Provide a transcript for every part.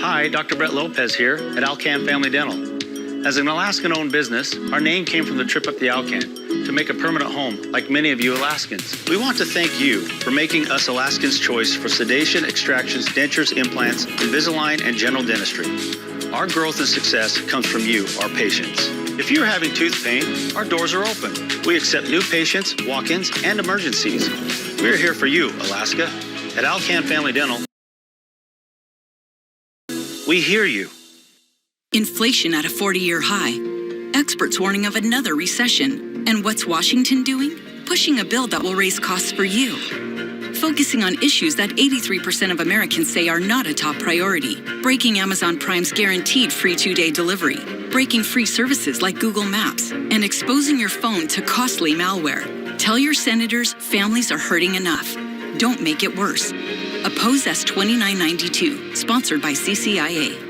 Hi, Dr. Brett Lopez here at Alcan Family Dental. As an Alaskan-owned business, our name came from the trip up the Alcan to make a permanent home like many of you Alaskans. We want to thank you for making us Alaskans' choice for sedation, extractions, dentures, implants, Invisalign, and general dentistry. Our growth and success comes from you, our patients. If you're having tooth pain, our doors are open. We accept new patients, walk-ins, and emergencies. We're here for you, Alaska. At Alcan Family Dental, we hear you. Inflation at a 40-year high. Experts warning of another recession. And what's Washington doing? Pushing a bill that will raise costs for you. Focusing on issues that 83% of Americans say are not a top priority. Breaking Amazon Prime's guaranteed free 2-day delivery. Breaking free services like Google Maps. And exposing your phone to costly malware. Tell your senators families are hurting enough. Don't make it worse. Oppose S 2992, sponsored by CCIA.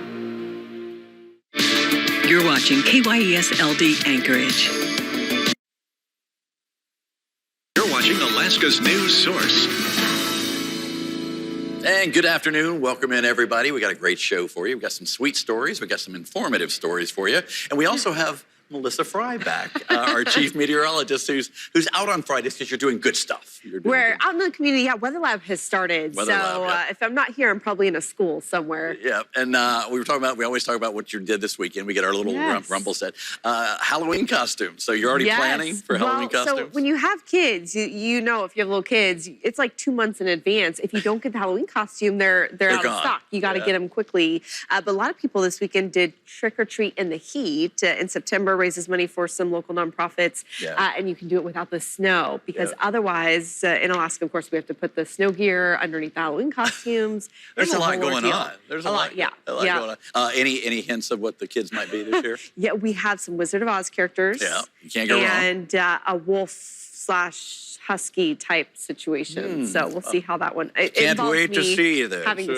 You're watching KYES LD Anchorage. You're watching Alaska's news source. And good afternoon. Welcome in, everybody. We got a great show for you. We got some sweet stories. We got some informative stories for you. And we also have Melissa Fry back, our chief meteorologist, who's out on Fridays because you're doing good stuff. We're out in the community. Yeah, Weather Lab has started. If I'm not here, I'm probably in a school somewhere. Yeah, and we always talk about what you did this weekend. We get our little rumble set. Halloween costumes. So you're already planning for Halloween costumes? So when you have kids, you know, if you have little kids, it's like 2 months in advance. If you don't get the Halloween costume, they're out of stock. You got to get them quickly. But a lot of people this weekend did trick or treat in the heat in September. Raises money for some local nonprofits, and you can do it without the snow because otherwise, in Alaska, of course, we have to put the snow gear underneath the Halloween costumes. There's a lot going on. There's a lot going on. Any hints of what the kids might be this year? Yeah, we have some Wizard of Oz characters. Yeah, you can't go wrong. And a wolf/husky type situation. So we'll see how that one. Can't wait to see this. Having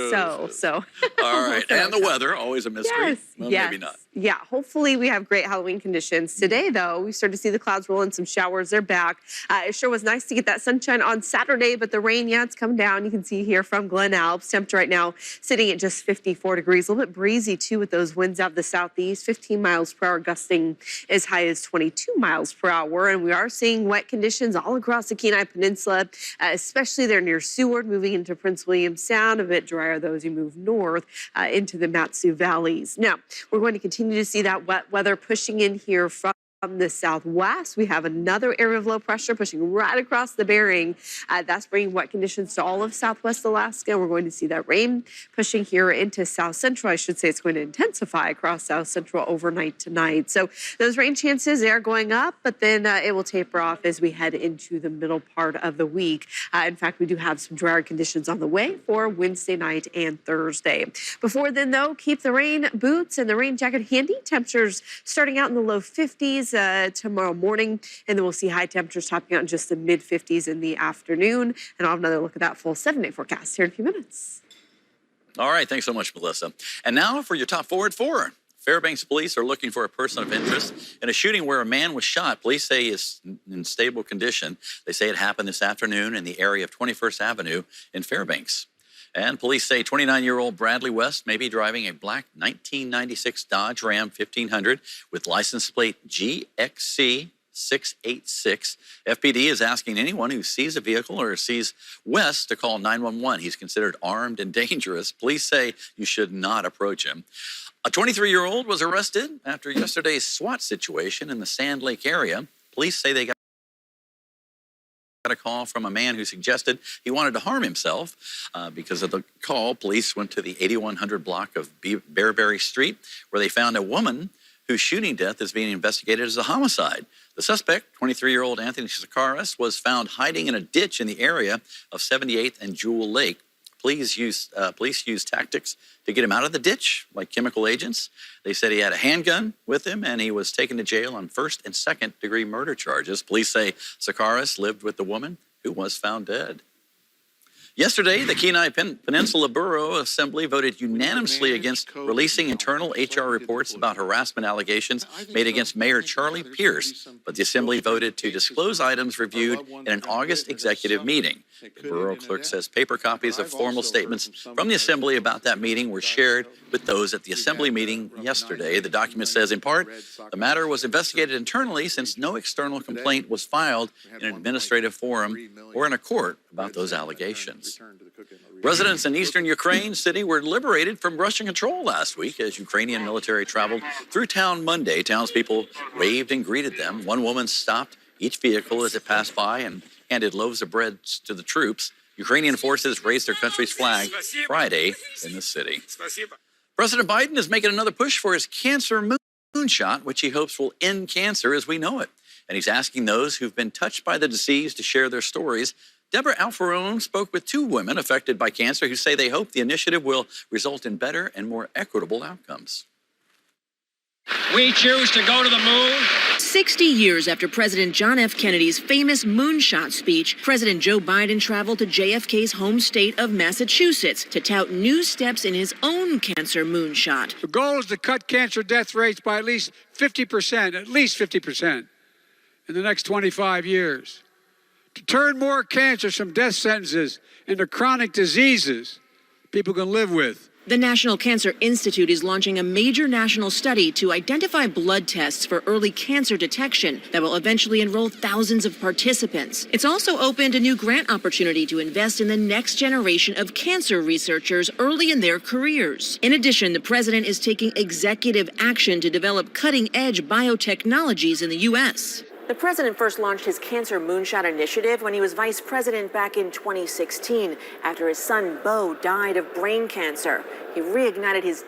so. All right, and the weather, always a mystery. Yes, well, maybe not. Yeah, hopefully we have great Halloween conditions. Today, though, we started to see the clouds roll in, some showers. They're back. It sure was nice to get that sunshine on Saturday, but the rain, it's come down. You can see here from Glen Alps. Temperature right now sitting at just 54 degrees. A little bit breezy, too, with those winds out of the southeast. 15 miles per hour, gusting as high as 22 miles per hour. And we are seeing wet conditions all across the Kenai Peninsula, especially there near Seward, moving into Prince William Sound. A bit drier, though, as you move north into the Matsu Valleys. Now, we're going to continue to see that wet weather pushing in here from the southwest. We have another area of low pressure pushing right across the Bering. That's bringing wet conditions to all of southwest Alaska. We're going to see that rain pushing here into south central. I should say it's going to intensify across south central overnight tonight. So those rain chances, they are going up, but then it will taper off as we head into the middle part of the week. In fact, we do have some drier conditions on the way for Wednesday night and Thursday. Before then, though, keep the rain boots and the rain jacket handy. Temperatures starting out in the low 50s. Tomorrow morning, and then we'll see high temperatures topping out in just the mid-50s in the afternoon. And I'll have another look at that full 7-day forecast here in a few minutes. All right, thanks so much, Melissa. And now for your top 4 at 4. Fairbanks police are looking for a person of interest in a shooting where a man was shot. Police say he is in stable condition. They say it happened this afternoon in the area of 21st Avenue in Fairbanks. And police say 29-year-old Bradley West may be driving a black 1996 Dodge Ram 1500 with license plate GXC 686. FPD is asking anyone who sees a vehicle or sees West to call 911. He's considered armed and dangerous. Police say you should not approach him. A 23-year-old was arrested after yesterday's SWAT situation in the Sand Lake area. Police say they got a call from a man who suggested he wanted to harm himself. Because of the call, police went to the 8100 block of Bearberry Street, where they found a woman whose shooting death is being investigated as a homicide. The suspect, 23-year-old Anthony Sakaris, was found hiding in a ditch in the area of 78th and Jewel Lake. Police used tactics to get him out of the ditch, like chemical agents. They said he had a handgun with him, and he was taken to jail on 1st and 2nd-degree murder charges. Police say Sakaris lived with the woman who was found dead. Yesterday, the Kenai Peninsula Borough Assembly voted unanimously against releasing internal HR reports about harassment allegations made against Mayor Charlie Pierce, but the Assembly voted to disclose items reviewed in an August executive meeting. The borough clerk says paper copies of formal statements from the Assembly about that meeting were shared with those at the Assembly meeting yesterday. The document says, in part, the matter was investigated internally since no external complaint was filed in an administrative forum or in a court about those allegations. Residents in eastern Ukraine city were liberated from Russian control last week as Ukrainian military traveled through town Monday. Townspeople waved and greeted them. One woman stopped each vehicle as it passed by and handed loaves of bread to the troops. Ukrainian forces raised their country's flag Friday in the city. President Biden is making another push for his cancer moonshot, which he hopes will end cancer as we know it. And he's asking those who've been touched by the disease to share their stories. Deborah Alfarone spoke with two women affected by cancer who say they hope the initiative will result in better and more equitable outcomes. We choose to go to the moon. 60 years after President John F. Kennedy's famous moonshot speech, President Joe Biden traveled to JFK's home state of Massachusetts to tout new steps in his own cancer moonshot. The goal is to cut cancer death rates by at least 50% in the next 25 years. To turn more cancers from death sentences into chronic diseases people can live with. The National Cancer Institute is launching a major national study to identify blood tests for early cancer detection that will eventually enroll thousands of participants. It's also opened a new grant opportunity to invest in the next generation of cancer researchers early in their careers. In addition, the president is taking executive action to develop cutting-edge biotechnologies in the U.S. The president first launched his Cancer Moonshot initiative when he was vice president back in 2016 after his son, Beau, died of brain cancer. He reignited his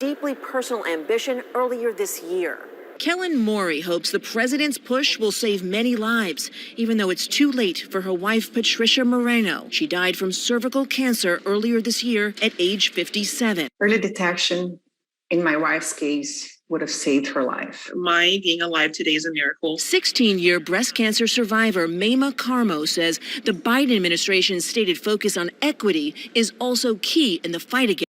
deeply personal ambition earlier this year. Kellen Morey hopes the president's push will save many lives, even though it's too late for her wife, Patricia Moreno. She died from cervical cancer earlier this year at age 57. Early detection, in my wife's case, would have saved her life. My being alive today is a miracle. 16-year breast cancer survivor Mayma Carmo says the Biden administration's stated focus on equity is also key in the fight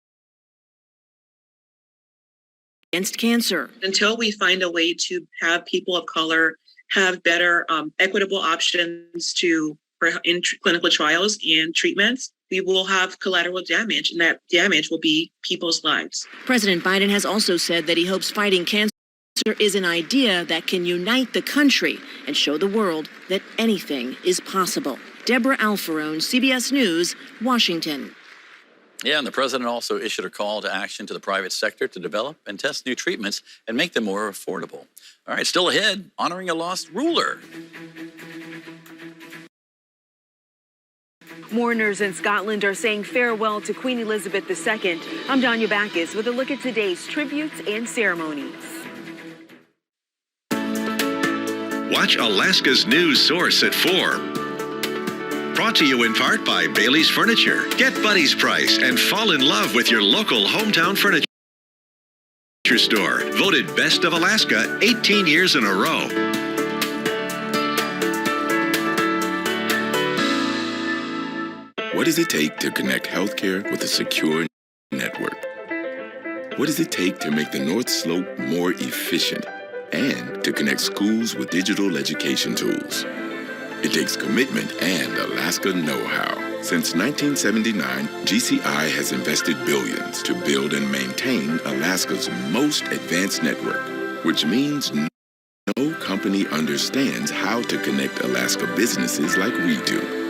against cancer. Until we find a way to have people of color have better equitable options in clinical trials and treatments, we will have collateral damage, and that damage will be people's lives. President Biden has also said that he hopes fighting cancer is an idea that can unite the country and show the world that anything is possible. Deborah Alfarone, CBS News, Washington. Yeah, and the president also issued a call to action to the private sector to develop and test new treatments and make them more affordable. All right, still ahead, honoring a lost ruler. Mourners in Scotland are saying farewell to Queen Elizabeth II. I'm Danya Backus with a look at today's tributes and ceremonies. Watch Alaska's news source at 4. Brought to you in part by Bailey's Furniture. Get Buddy's price and fall in love with your local hometown furniture store. Voted Best of Alaska 18 years in a row. What does it take to connect healthcare with a secure network? What does it take to make the North Slope more efficient and to connect schools with digital education tools? It takes commitment and Alaska know-how. Since 1979, GCI has invested billions to build and maintain Alaska's most advanced network, which means no company understands how to connect Alaska businesses like we do.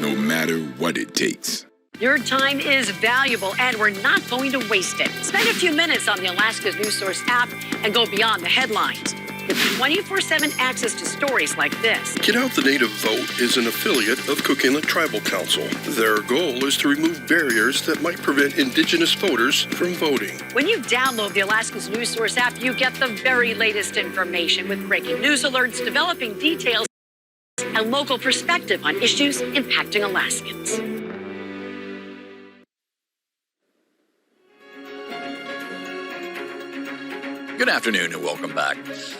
No matter what it takes. Your time is valuable, and we're not going to waste it. Spend a few minutes on the Alaska's News Source app and go beyond the headlines. Get 24/7 access to stories like this. Get Out the Native Vote is an affiliate of Cook Inlet Tribal Council. Their goal is to remove barriers that might prevent Indigenous voters from voting. When you download the Alaska's News Source app, you get the very latest information with breaking news alerts, developing details, and local perspective on issues impacting Alaskans. Good afternoon and welcome back.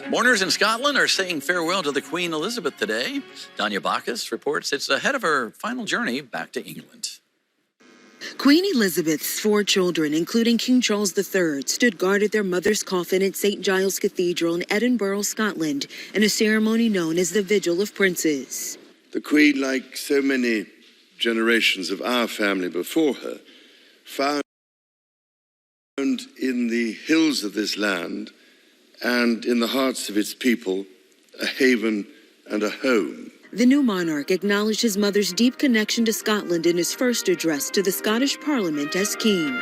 Mourners in Scotland are saying farewell to the Queen Elizabeth today. Danya Bacchus reports it's ahead of her final journey back to England. Queen Elizabeth's 4 children, including King Charles III, stood guard at their mother's coffin at St. Giles Cathedral in Edinburgh, Scotland, in a ceremony known as the Vigil of Princes. The Queen, like so many generations of our family before her, found in the hills of this land and in the hearts of its people a haven and a home. The new monarch acknowledged his mother's deep connection to Scotland in his first address to the Scottish Parliament as king.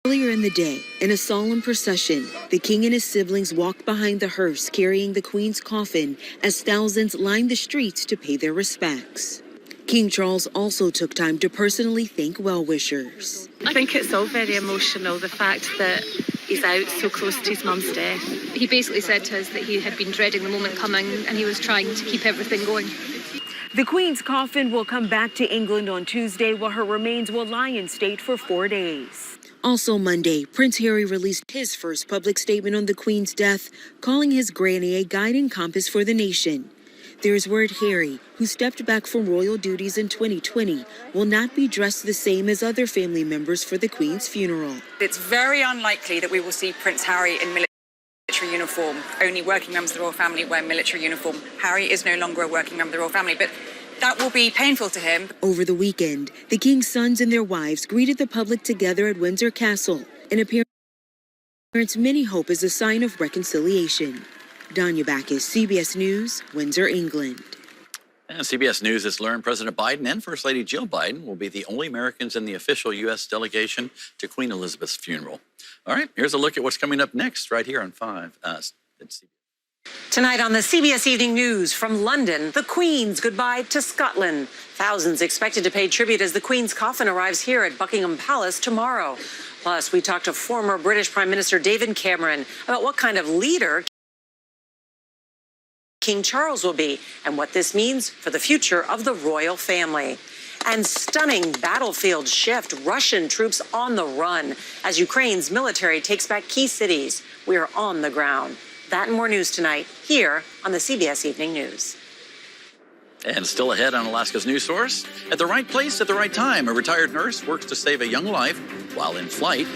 Earlier in the day, in a solemn procession, the king and his siblings walked behind the hearse carrying the Queen's coffin as thousands lined the streets to pay their respects. King Charles also took time to personally thank well-wishers. I think it's all very emotional, the fact that he's out so close to his mum's death. He basically said to us that he had been dreading the moment coming and he was trying to keep everything going. The Queen's coffin will come back to England on Tuesday, while her remains will lie in state for 4 days. Also Monday, Prince Harry released his first public statement on the Queen's death, calling his granny a guiding compass for the nation. There's word Harry, who stepped back from royal duties in 2020, will not be dressed the same as other family members for the Queen's funeral. It's very unlikely that we will see Prince Harry in military uniform. Only working members of the royal family wear military uniform. Harry is no longer a working member of the royal family, but that will be painful to him. Over the weekend, the King's sons and their wives greeted the public together at Windsor Castle, an appearance many hope is a sign of reconciliation. Danya Bacchus, CBS News, Windsor, England. And CBS News has learned President Biden and First Lady Jill Biden will be the only Americans in the official U.S. delegation to Queen Elizabeth's funeral. All right, here's a look at what's coming up next right here on 5. Tonight on the CBS Evening News from London, the Queen's goodbye to Scotland. Thousands expected to pay tribute as the Queen's coffin arrives here at Buckingham Palace tomorrow. Plus, we talked to former British Prime Minister David Cameron about what kind of leader King Charles will be and what this means for the future of the royal family. And stunning battlefield shift, Russian troops on the run as Ukraine's military takes back key cities. We are on the ground. That and more news tonight here on the CBS Evening News. And still ahead on Alaska's News Source, at the right place at the right time, a retired nurse works to save a young life while in flight.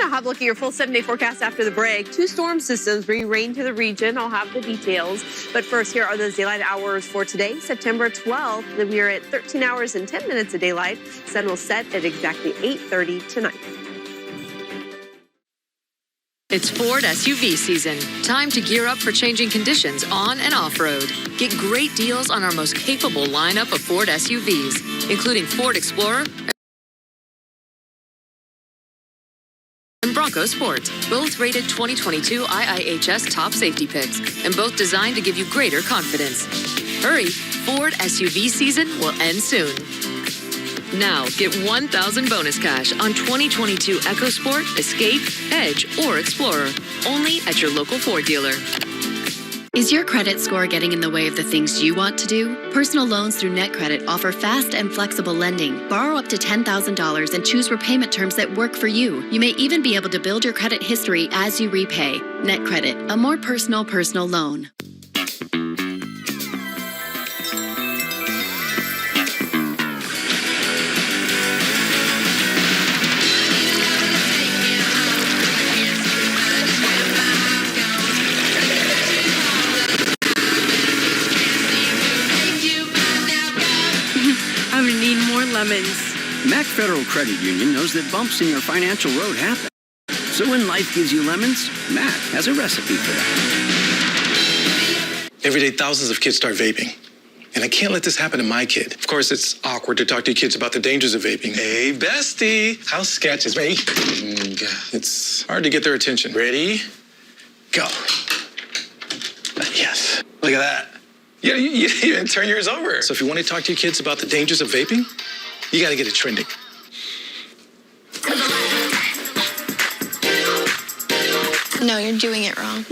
I'll have a look at your full 7-day forecast after the break. 2 storm systems bring rain to the region. I'll have the details. But first, here are those daylight hours for today, September 12th. We are at 13 hours and 10 minutes of daylight. Sun will set at exactly 8:30 tonight. It's Ford SUV season. Time to gear up for changing conditions on and off-road. Get great deals on our most capable lineup of Ford SUVs, including Ford Explorer and Bronco Sport, both rated 2022 IIHS top safety picks, and both designed to give you greater confidence. Hurry, Ford SUV season will end soon. Now, get $1,000 bonus cash on 2022 EcoSport, Escape, Edge, or Explorer, only at your local Ford dealer. Is your credit score getting in the way of the things you want to do? Personal loans through NetCredit offer fast and flexible lending. Borrow up to $10,000 and choose repayment terms that work for you. You may even be able to build your credit history as you repay. NetCredit, a more personal loan. I'm gonna need more lemons. Mac Federal Credit Union knows that bumps in your financial road happen. So when life gives you lemons, Mac has a recipe for that. Every day, thousands of kids start vaping. And I can't let this happen to my kid. Of course, it's awkward to talk to your kids about the dangers of vaping. Hey, bestie, how sketch is me? It's hard to get their attention. Ready? Go. Yes. Look at that. You didn't even turn yours over. So if you want to talk to your kids about the dangers of vaping, you got to get it trending. No, you're doing it wrong.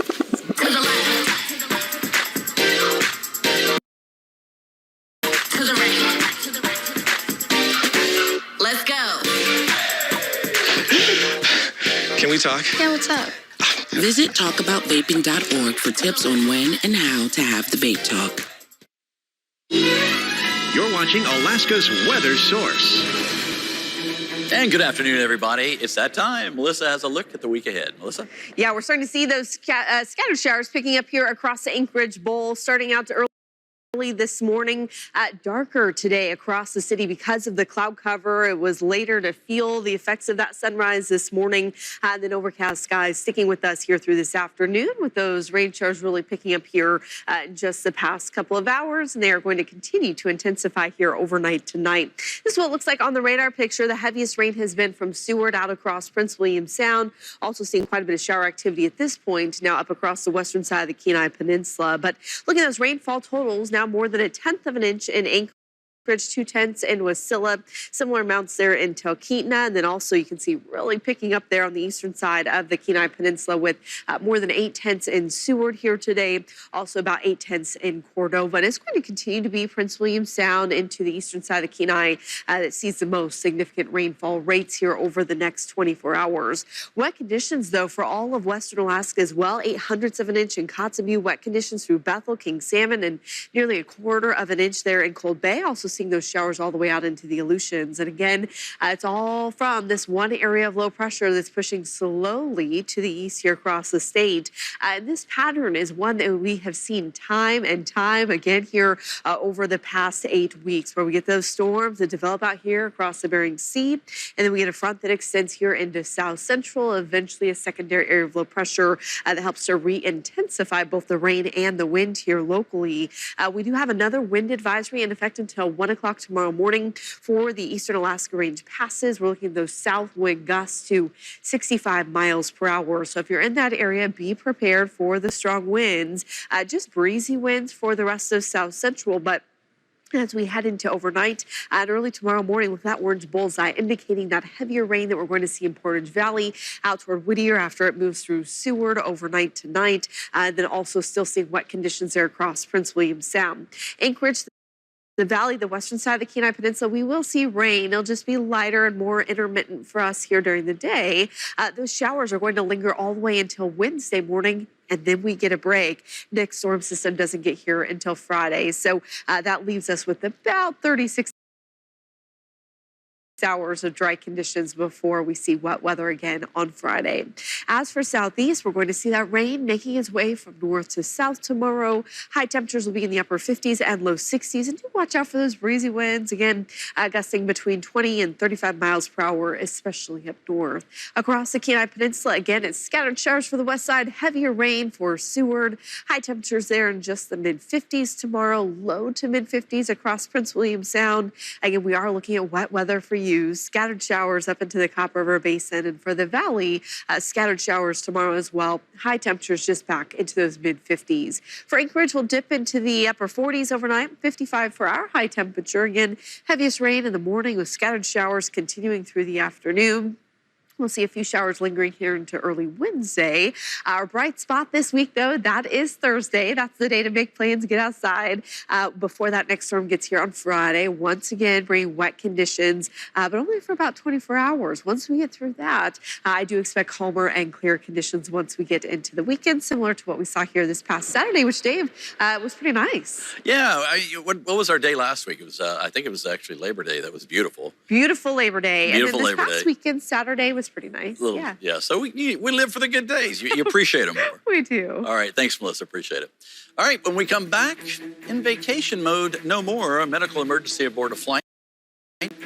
Let's go. Can we talk? Yeah, what's up? Visit talkaboutvaping.org for tips on when and how to have the vape talk. You're watching Alaska's Weather Source. And good afternoon, everybody. It's that time. Melissa has a look at the week ahead. Melissa? Yeah, we're starting to see those scattered showers picking up here across the Anchorage Bowl, starting out to early this morning, darker today across the city because of the cloud cover. It was later to feel the effects of that sunrise this morning. Then overcast skies sticking with us here through this afternoon, with those rain showers really picking up here just the past couple of hours, and they are going to continue to intensify here overnight tonight. This is what it looks like on the radar picture. The heaviest rain has been from Seward out across Prince William Sound. Also seeing quite a bit of shower activity at this point now up across the western side of the Kenai Peninsula. But look at those rainfall totals now. More than 1/10 of an inch in Anchorage, 2/10 in Wasilla, similar amounts there in Talkeetna, and then also you can see really picking up there on the eastern side of the Kenai Peninsula with more than 8/10 in Seward here today, also about 8/10 in Cordova. And it's going to continue to be Prince William Sound into the eastern side of Kenai that sees the most significant rainfall rates here over the next 24 hours. Wet conditions, though, for all of western Alaska as well. 0.08 of an inch in Kotzebue, wet conditions through Bethel, King Salmon, and nearly 1/4 of an inch there in Cold Bay. Also seeing those showers all the way out into the Aleutians. And again, it's all from this one area of low pressure that's pushing slowly to the east here across the state. And this pattern is one that we have seen time and time again here over the past 8 weeks, where we get those storms that develop out here across the Bering Sea. And then we get a front that extends here into south central, eventually a secondary area of low pressure that helps to re-intensify both the rain and the wind here locally. We do have another wind advisory in effect until 1 o'clock tomorrow morning for the eastern Alaska Range passes. We're looking at those south wind gusts to 65 miles per hour. So if you're in that area, be prepared for the strong winds. Just breezy winds for the rest of south central, but as we head into overnight and early tomorrow morning, with that orange bullseye indicating that heavier rain that we're going to see in Portage Valley out toward Whittier after it moves through Seward overnight tonight. Then also still seeing wet conditions there across Prince William Sound. Anchorage, the valley, the western side of the Kenai Peninsula, we will see rain. It'll just be lighter and more intermittent for us here during the day. Those showers are going to linger all the way until Wednesday morning, and then we get a break. Next storm system doesn't get here until Friday. So that leaves us with about 36 hours of dry conditions before we see wet weather again on Friday. As for southeast, we're going to see that rain making its way from north to south tomorrow. High temperatures will be in the upper 50s and low 60s. And do watch out for those breezy winds, again, gusting between 20 and 35 miles per hour, especially up north. Across the Kenai Peninsula, again, it's scattered showers for the west side, heavier rain for Seward. High temperatures there in just the mid-50s tomorrow, low to mid-50s across Prince William Sound. Again, we are looking at wet weather for you. Scattered showers up into the Copper River Basin, and for the valley, scattered showers tomorrow as well. High temperatures just back into those mid-50s. For Anchorage, we'll dip into the upper 40s overnight, 55 for our high temperature. Again, heaviest rain in the morning with scattered showers continuing through the afternoon. We'll see a few showers lingering here into early Wednesday. Our bright spot this week, though, that is Thursday. That's the day to make plans, get outside before that next storm gets here on Friday. Once again, bringing wet conditions, but only for about 24 hours. Once we get through that, I do expect calmer and clear conditions once we get into the weekend, similar to what we saw here this past Saturday, which, Dave, was pretty nice. Yeah. What was our day last week? It was, I think it was actually Labor Day. That was beautiful. Beautiful Labor Day. Beautiful and then Labor this past Day. weekend, Saturday, was pretty nice. Yeah. So we live for the good days. You appreciate them more. We do. All right. Thanks, Melissa. Appreciate it. All right. When we come back, in vacation mode, no more. A medical emergency aboard a flight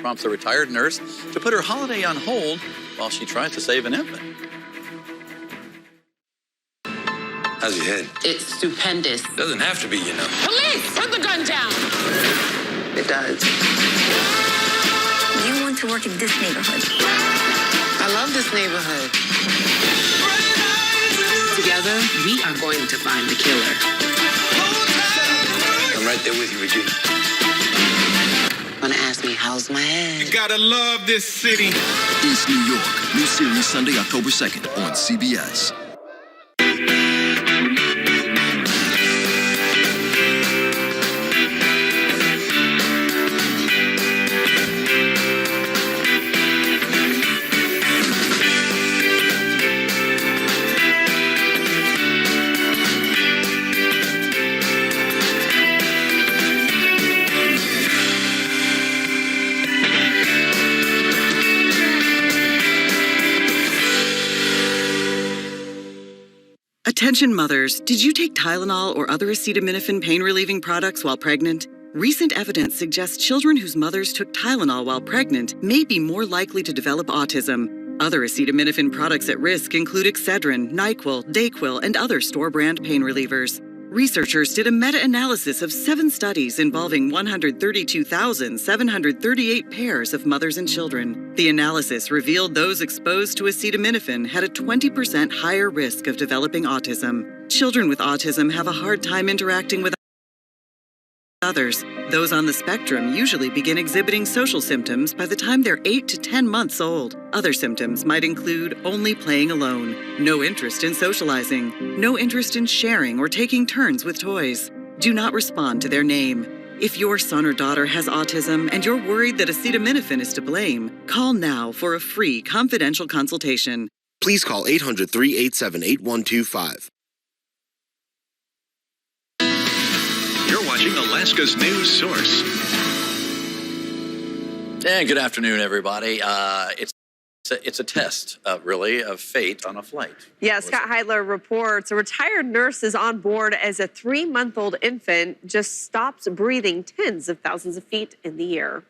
prompts a retired nurse to put her holiday on hold while she tries to save an infant. How's your head? It's stupendous. Doesn't have to be, you know. Police, put the gun down. It does. You want to work in this neighborhood. I love this neighborhood. Together, we are going to find the killer. I'm right there with you, Regina. Wanna ask me how's my head? You gotta love this city. East New York. New series Sunday, October 2nd on CBS. Attention mothers, did you take Tylenol or other acetaminophen pain-relieving products while pregnant? Recent evidence suggests children whose mothers took Tylenol while pregnant may be more likely to develop autism. Other acetaminophen products at risk include Excedrin, NyQuil, Dayquil, and other store-brand pain relievers. Researchers did a meta-analysis of 7 studies involving 132,738 pairs of mothers and children. The analysis revealed those exposed to acetaminophen had a 20% higher risk of developing autism. Children with autism have a hard time interacting with others. Those on the spectrum usually begin exhibiting social symptoms by the time they're 8 to 10 months old. Other symptoms might include only playing alone, no interest in socializing, no interest in sharing or taking turns with toys. Do not respond to their name. If your son or daughter has autism and you're worried that acetaminophen is to blame, call now for a free confidential consultation. Please call 800-387-8125. You're watching Alaska's news source. And good afternoon, everybody. It's a test, really, of fate on a flight. Yeah, Scott Heidler reports a retired nurse is on board as a 3-month-old infant just stops breathing tens of thousands of feet in the air.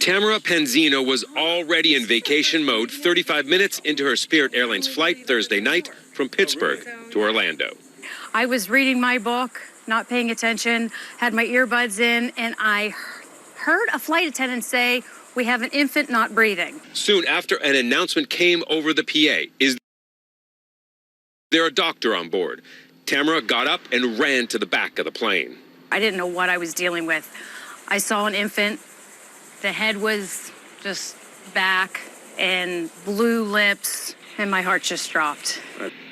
Tamara Penzino was already in vacation mode 35 minutes into her Spirit Airlines flight Thursday night from Pittsburgh to Orlando. I was reading my book, not paying attention, had my earbuds in, and I heard a flight attendant say, "We have an infant not breathing." Soon after, an announcement came over the PA. Is there a doctor on board? Tamara got up and ran to the back of the plane. I didn't know what I was dealing with. I saw an infant. The head was just back and blue lips, and my heart just dropped.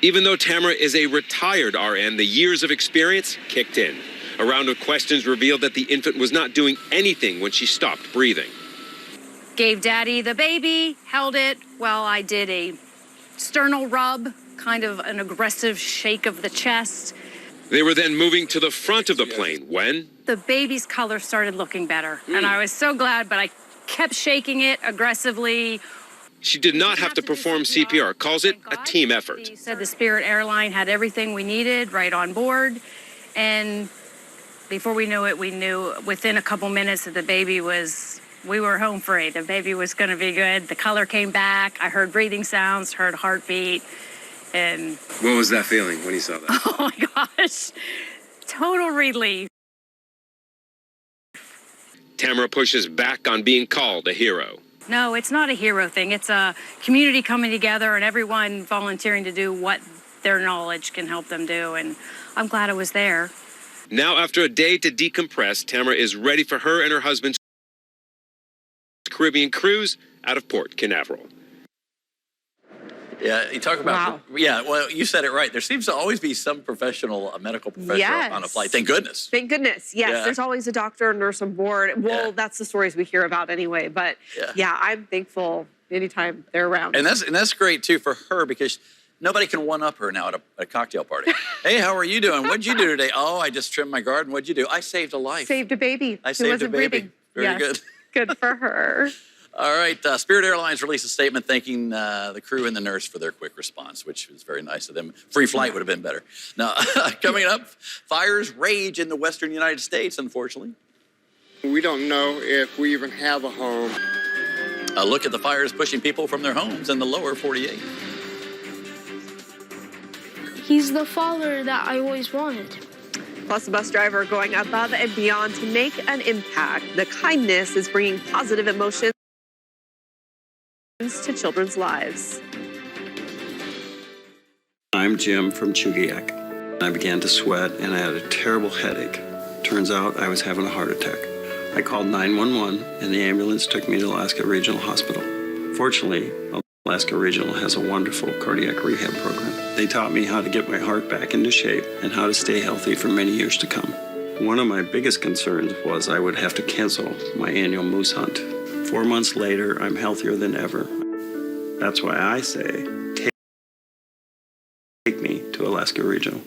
Even though Tamara is a retired RN, the years of experience kicked in. A round of questions revealed that the infant was not doing anything when she stopped breathing. Gave Daddy the baby, held it while I did a sternal rub, kind of an aggressive shake of the chest. They were then moving to the front of the plane when The baby's color started looking better, and I was so glad, but I kept shaking it aggressively. she did not have to perform CPR, calls it a team effort. He said the Spirit airline had everything we needed right on board, and before we knew it, we knew within a couple minutes that we were home free. The baby was going to be good. The color came back. I heard breathing sounds, heard heartbeat, and what was that feeling when you saw that? oh my gosh, total relief. Tamara pushes back on being called a hero. No, it's not a hero thing. It's a community coming together and everyone volunteering to do what their knowledge can help them do, and I'm glad I was there. Now, after a day to decompress, Tamara is ready for her and her husband's Caribbean cruise out of Port Canaveral. Yeah, you talk about, yeah, well, you said it right. There seems to always be some professional, a medical professional on a flight. Thank goodness. Thank goodness. Yes, Yeah. there's always a doctor or nurse on board. Well, that's the stories we hear about anyway. But yeah, I'm thankful anytime they're around. And that's great, too, for her because nobody can one-up her now at a cocktail party. Hey, how are you doing? What'd you do today? Oh, I just trimmed my garden. What'd you do? I saved a life. Saved a baby. I who saved a wasn't baby. breathing. Very Yes. good. Good for her. All right, Spirit Airlines released a statement thanking the crew and the nurse for their quick response, which was very nice of them. Free flight would have been better. Now, coming up, fires rage in the western United States, unfortunately. We don't know if we even have a home. A look at the fires pushing people from their homes in the lower 48. He's the father that I always wanted. Plus, a bus driver going above and beyond to make an impact. The kindness is bringing positive emotions to children's lives. I'm Jim from Chugiak. I began to sweat and I had a terrible headache. Turns out I was having a heart attack. I called 911 and the ambulance took me to Alaska Regional Hospital. Fortunately, Alaska Regional has a wonderful cardiac rehab program. They taught me how to get my heart back into shape and how to stay healthy for many years to come. One of my biggest concerns was I would have to cancel my annual moose hunt. 4 months later, I'm healthier than ever. That's why I say, take me to Alaska Regional.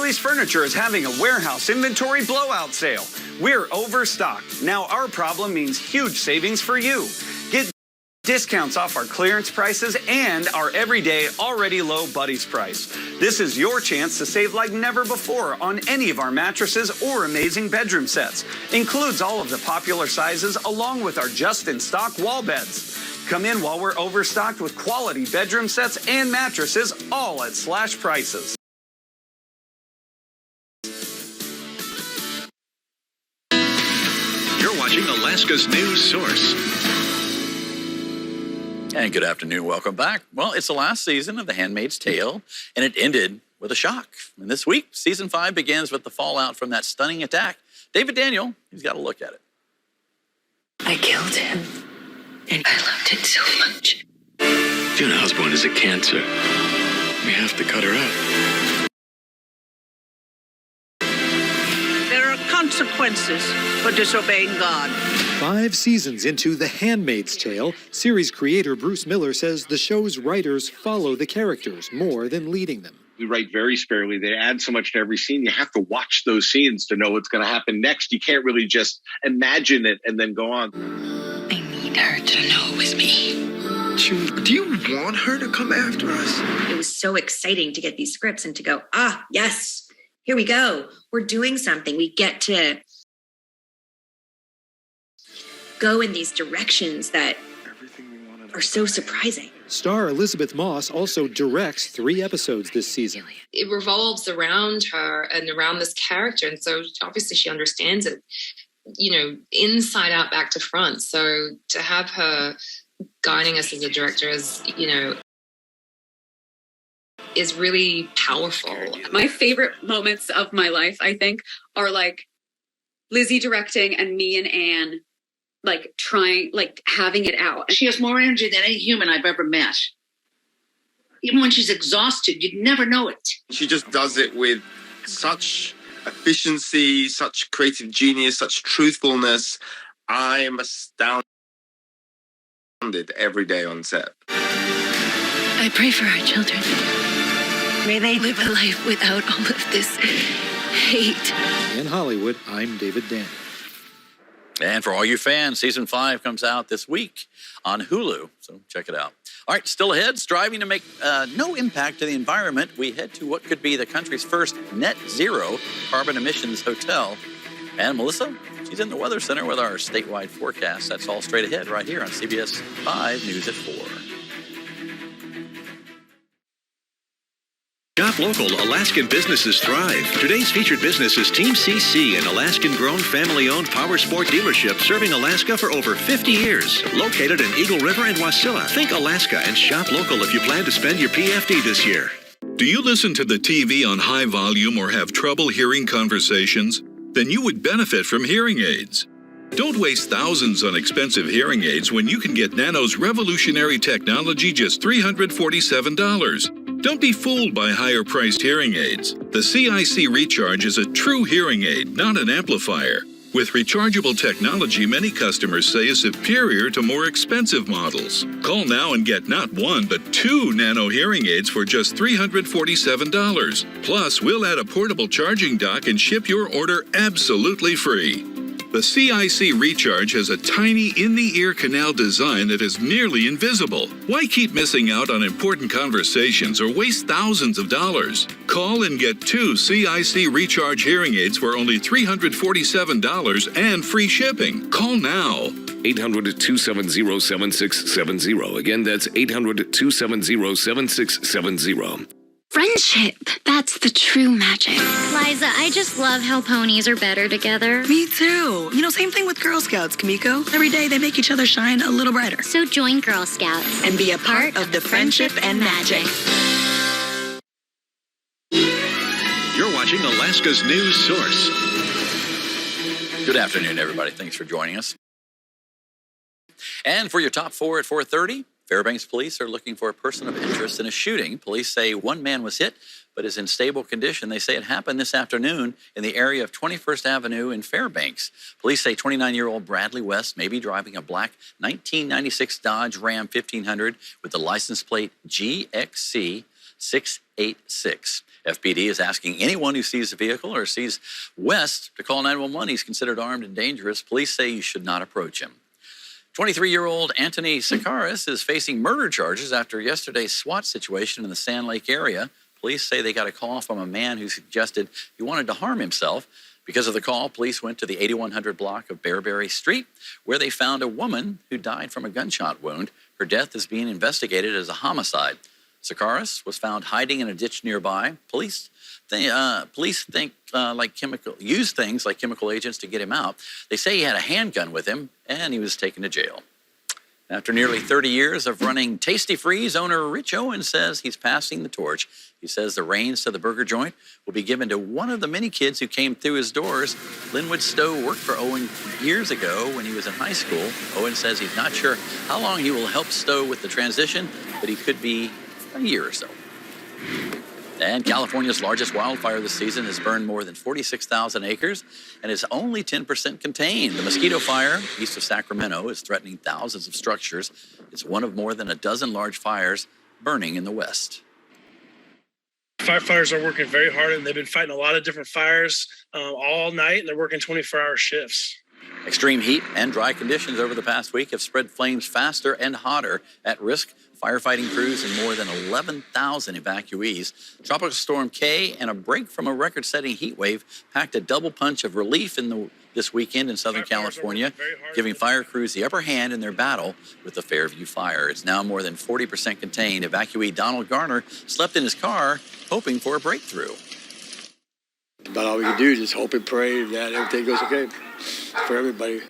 Bailey's Furniture is having a warehouse inventory blowout sale. We're overstocked. Now our problem means huge savings for you. Get discounts off our clearance prices and our everyday already low Buddies price. This is your chance to save like never before on any of our mattresses or amazing bedroom sets. Includes all of the popular sizes along with our just in stock wall beds. Come in while we're overstocked with quality bedroom sets and mattresses, all at slash prices. You're watching Alaska's news source. And good afternoon. Welcome back. Well, it's the last season of The Handmaid's Tale, and it ended with a shock. And this week, season 5 begins with the fallout from that stunning attack. David Daniel, he's got a look at it. I killed him, and I loved him so much. Fiona Osborne is a cancer. We have to cut her out. There are consequences for disobeying God. 5 seasons into The Handmaid's Tale, series creator Bruce Miller says the show's writers follow the characters more than leading them. We write very sparingly. They add so much to every scene. You have to watch those scenes to know what's going to happen next. You can't really just imagine it and then go on. I need her to know it was me. Do you want her to come after us? It was so exciting to get these scripts and to go, yes, here we go. We're doing something. We get to go in these directions that are so surprising. Star Elizabeth Moss also directs 3 episodes this season. It revolves around her and around this character. And so obviously she understands it, inside out, back to front. So to have her guiding us as a director is really powerful. My favorite moments of my life, I think, are like Lizzie directing and me and Anne having it out. She has more energy than any human I've ever met. Even when she's exhausted, you'd never know it. She just does it with such efficiency, such creative genius, such truthfulness. I'm astounded every day on set. I pray for our children. May they live a life without all of this hate. In Hollywood, I'm David Daniel. And for all you fans, season 5 comes out this week on Hulu, so check it out. All right, still ahead, striving to make no impact to the environment, we head to what could be the country's first net zero carbon emissions hotel. And Melissa, she's in the Weather Center with our statewide forecast. That's all straight ahead right here on CBS 5 News at 4. Shop local, Alaskan businesses thrive. Today's featured business is Team CC, an Alaskan-grown, family-owned power sport dealership serving Alaska for over 50 years. Located in Eagle River and Wasilla. Think Alaska and shop local if you plan to spend your PFD this year. Do you listen to the TV on high volume or have trouble hearing conversations? Then you would benefit from hearing aids. Don't waste thousands on expensive hearing aids when you can get Nano's revolutionary technology just $347. Don't be fooled by higher-priced hearing aids. The CIC Recharge is a true hearing aid, not an amplifier. With rechargeable technology, many customers say is superior to more expensive models. Call now and get not 1, but 2 Nano hearing aids for just $347. Plus, we'll add a portable charging dock and ship your order absolutely free. The CIC Recharge has a tiny in-the-ear canal design that is nearly invisible. Why keep missing out on important conversations or waste thousands of dollars? Call and get 2 CIC Recharge hearing aids for only $347 and free shipping. Call now. 800-270-7670. Again, that's 800-270-7670. Friendship. That's the true magic. Liza, I just love how ponies are better together. Me too. Same thing with Girl Scouts, Kimiko. Every day they make each other shine a little brighter. So join Girl Scouts and be a part of the friendship and magic. You're watching Alaska's news source. Good afternoon, everybody. Thanks for joining us. And for your top 4 at 4:30, Fairbanks police are looking for a person of interest in a shooting. Police say one man was hit, but is in stable condition. They say it happened this afternoon in the area of 21st Avenue in Fairbanks. Police say 29-year-old Bradley West may be driving a black 1996 Dodge Ram 1500 with the license plate GXC 686. FPD is asking anyone who sees a vehicle or sees West to call 911. He's considered armed and dangerous. Police say you should not approach him. 23-year-old Anthony Sakaris is facing murder charges after yesterday's SWAT situation in the Sand Lake area. Police say they got a call from a man who suggested he wanted to harm himself. Because of the call, police went to the 8100 block of Bearberry Street, where they found a woman who died from a gunshot wound. Her death is being investigated as a homicide. Sakaris was found hiding in a ditch nearby. Police think use things like chemical agents to get him out. They say he had a handgun with him, and he was taken to jail. After nearly 30 years of running Tasty Freeze, owner Rich Owen says he's passing the torch. He says the reins to the burger joint will be given to one of the many kids who came through his doors. Linwood Stowe worked for Owen years ago when he was in high school. Owen says he's not sure how long he will help Stowe with the transition, but he could be a year or so. And California's largest wildfire this season has burned more than 46,000 acres and is only 10% contained. The mosquito fire east of Sacramento is threatening thousands of structures. It's one of more than a dozen large fires burning in the West. Firefighters are working very hard, and they've been fighting a lot of different fires all night, and they're working 24-hour shifts. Extreme heat and dry conditions over the past week have spread flames faster and hotter. At risk, firefighting crews and more than 11,000 evacuees. Tropical Storm K and a break from a record-setting heat wave packed a double punch of relief this weekend in Southern California, giving fire crews the upper hand in their battle with the Fairview fire. It's now more than 40% contained. Evacuee Donald Garner slept in his car, hoping for a breakthrough. About all we can do is just hope and pray that everything goes okay for everybody.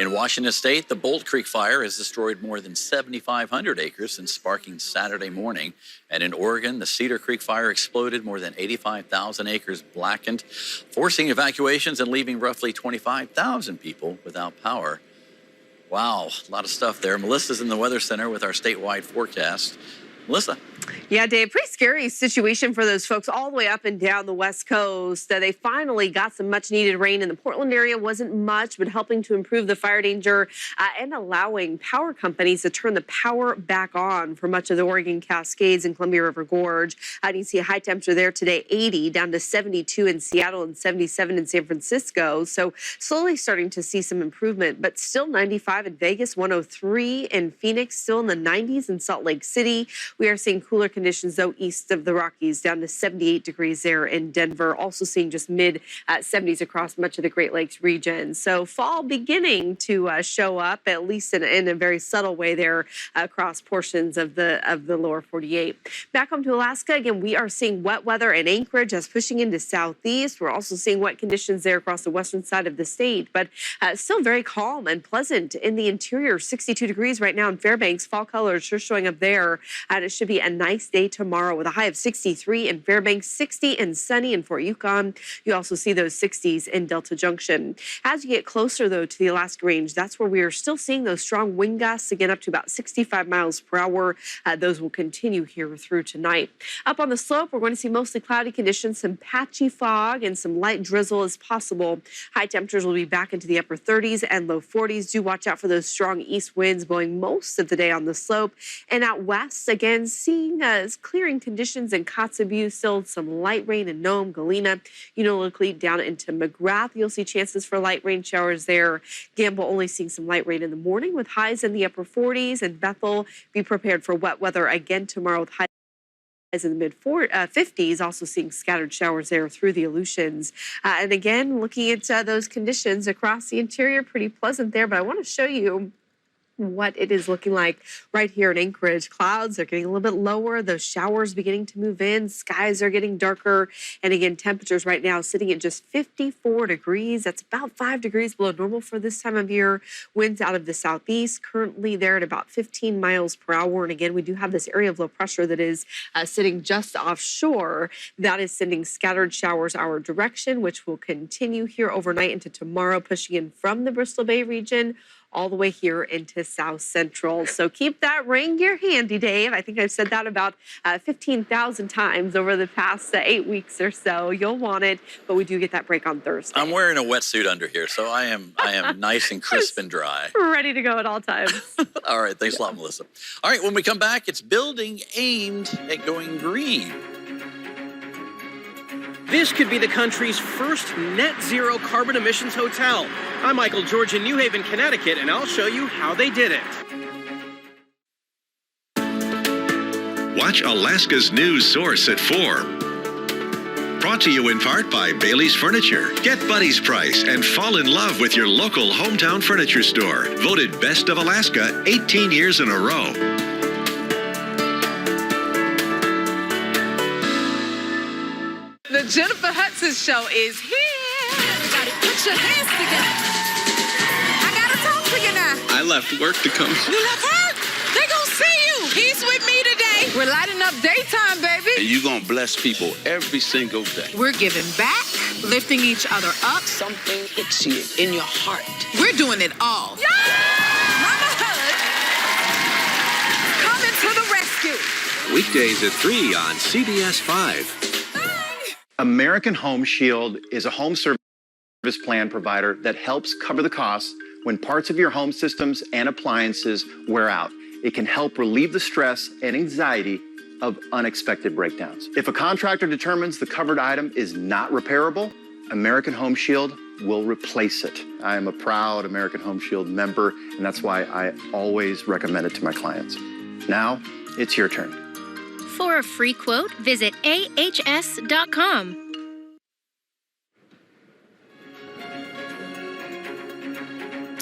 In Washington State, the Bolt Creek fire has destroyed more than 7,500 acres since sparking Saturday morning. And in Oregon, the Cedar Creek fire exploded, more than 85,000 acres blackened, forcing evacuations and leaving roughly 25,000 people without power. Wow, a lot of stuff there. Melissa's in the Weather Center with our statewide forecast. Melissa. Yeah, Dave, pretty scary situation for those folks all the way up and down the West Coast. They finally got some much needed rain in the Portland area. Wasn't much, but helping to improve the fire danger and allowing power companies to turn the power back on for much of the Oregon Cascades and Columbia River Gorge. You can see a high temperature there today, 80 down to 72 in Seattle and 77 in San Francisco. So slowly starting to see some improvement, but still 95 in Vegas, 103 in Phoenix, still in the 90s in Salt Lake City. We are seeing cooler conditions, though, east of the Rockies, down to 78 degrees there in Denver. Also seeing just mid-70s across much of the Great Lakes region. So fall beginning to show up, at least in a very subtle way there across portions of the lower 48. Back home to Alaska, again, we are seeing wet weather in Anchorage as pushing into southeast. We're also seeing wet conditions there across the western side of the state, but still very calm and pleasant in the interior. 62 degrees right now in Fairbanks. Fall colors sure showing up there. And it should be a nice day tomorrow with a high of 63 in Fairbanks, 60 and sunny in Fort Yukon. You also see those 60s in Delta Junction. As you get closer, though, to the Alaska Range, that's where we are still seeing those strong wind gusts, again up to about 65 miles per hour. Those will continue here through tonight. Up on the slope, we're going to see mostly cloudy conditions, some patchy fog, and some light drizzle as possible. High temperatures will be back into the upper 30s and low 40s. Do watch out for those strong east winds blowing most of the day on the slope. And out west, again, seeing clearing conditions in Kotzebue, still some light rain in Nome, Galena, locally down into McGrath. You'll see chances for light rain showers there. Gamble only seeing some light rain in the morning with highs in the upper 40s. And Bethel, be prepared for wet weather again tomorrow with highs in the mid-50s, also seeing scattered showers there through the Aleutians. And again, looking at those conditions across the interior, pretty pleasant there. But I want to show you what it is looking like right here in Anchorage. Clouds are getting a little bit lower. Those showers beginning to move in. Skies are getting darker. And again, temperatures right now sitting at just 54 degrees. That's about 5 degrees below normal for this time of year. Winds out of the southeast, currently there at about 15 miles per hour. And again, we do have this area of low pressure that is sitting just offshore. That is sending scattered showers our direction, which will continue here overnight into tomorrow, pushing in from the Bristol Bay region all the way here into South Central. So keep that rain gear handy, Dave. I think I've said that about 15,000 times over the past 8 weeks or so. You'll want it, but we do get that break on Thursday. I'm wearing a wetsuit under here, so I am nice and crisp and dry. Ready to go at all times. All right, thanks a lot, Melissa. All right, when we come back, it's building aimed at going green. This could be the country's first net zero carbon emissions hotel. I'm Michael George in New Haven, Connecticut, and I'll show you how they did it. Watch Alaska's news source at 4. Brought to you in part by Bailey's Furniture. Get Buddy's price and fall in love with your local hometown furniture store. Voted Best of Alaska 18 years in a row. The Jennifer Hudson Show is here. Everybody put your hands together. I gotta talk to you now. I left work to come. You left work? They gonna see you. He's with me today. We're lighting up daytime, baby. And you're going to bless people every single day. We're giving back, lifting each other up. Something hits you in your heart. We're doing it all. Yeah! Mama Hood, coming to the rescue. Weekdays at 3 on CBS 5. American Home Shield is a home service plan provider that helps cover the costs when parts of your home systems and appliances wear out. It can help relieve the stress and anxiety of unexpected breakdowns. If a contractor determines the covered item is not repairable, American Home Shield will replace it. I am a proud American Home Shield member, and that's why I always recommend it to my clients. Now, it's your turn. For a free quote, visit ahs.com.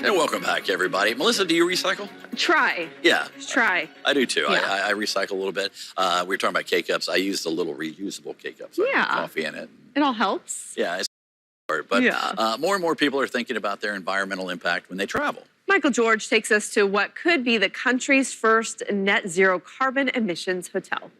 And welcome back, everybody. Melissa, do you recycle? Try. Yeah. Try. I do too. Yeah. I recycle a little bit. We were talking about K-Cups. I use the little reusable K-Cups. I put Yeah. coffee in it. It all helps. Yeah, it's hard, but Yeah. more and more people are thinking about their environmental impact when they travel. Michael George takes us to what could be the country's first net zero carbon emissions hotel.